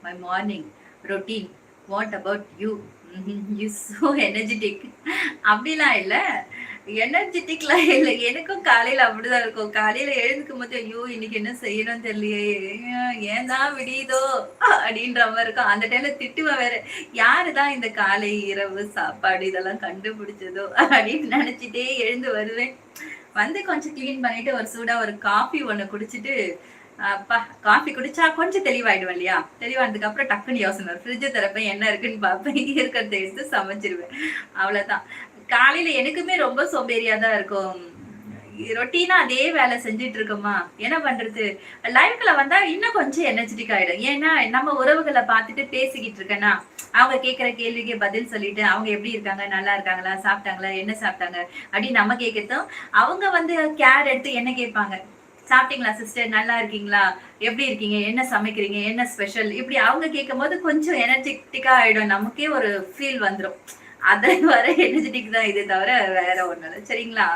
My morning routine. What about you? You so energetic. அப்படிலாம் இல்ல. எனர்ஜெட்டிக்லாம் இல்ல. எனக்கும் காலையில அப்படிதான் இருக்கும். காலையில எழுந்துக்கும் போது, ஐயோ! இன்னைக்கு என்ன செய்யணும்னு தெரியலையே! ஏன் தான் விடியுதோ! அப்படின்ற மாரி இருக்கும். அந்த டைம்ல திட்டுவேன் வேற. யாரு தான் இந்த காலை, இரவு சாப்பாடு இதெல்லாம் கண்டுபிடிச்சதோ! அப்படின்னு நெனச்சுட்டே எழுந்து வருவேன். வந்து கொஞ்சம் கிளீன் பண்ணிட்டு, ஒரு சூடா ஒரு காஃபி ஒண்ணு குடிச்சிட்டு, அப்பா! காஃபி குடிச்சா கொஞ்சம் தெளிவாயிடுவேன் இல்லையா? தெளிவானதுக்கு அப்புறம் டக்குன்னு யோசனை வரும். ஃப்ரிட்ஜ திறப்பேன், என்ன இருக்குன்னு பார்ப்பேன். இருக்கிறத எடுத்து சமைச்சிருவேன். அவ்வளோதான். காலையில எனக்குமே ரொம்ப சோம்பேறியா தான் இருக்கும். ரொட்டீனா அதே வேலை செஞ்சுட்டு இருக்கோமா, என்ன பண்றது? லைவ்க்குள்ள வந்தா இன்னும் கொஞ்சம் எனர்ஜெட்டிக் ஆயிடும். ஏன்னா, நம்ம உறவுகள பார்த்துட்டு பேசிக்கிட்டு இருக்கேனா, அவங்க கேட்கிற கேள்விக்கு பதில் சொல்லிட்டு, அவங்க எப்படி இருக்காங்க? நல்லா இருக்காங்களா? சாப்பிட்டாங்களா? என்ன சாப்பிட்டாங்க? அப்படின்னு நம்ம கேட்கிறதும், அவங்க வந்து கேர் எடுத்து என்ன கேட்பாங்க? சாப்பிட்டீங்களா சிஸ்டர்? நல்லா இருக்கீங்களா? எப்படி இருக்கீங்க? என்ன சமைக்கிறீங்க? என்ன ஸ்பெஷல்? இப்படி அவங்க கேட்கும்போது கொஞ்சம் எனர்ஜெட்டிக்கா ஆயிடும். நமக்கே ஒரு ஃபீல் வந்துரும். அது வர எனர்ஜெட்டிக் தான் இதே தவிர வேற ஒண்ணும் இல்ல. சரிங்களா?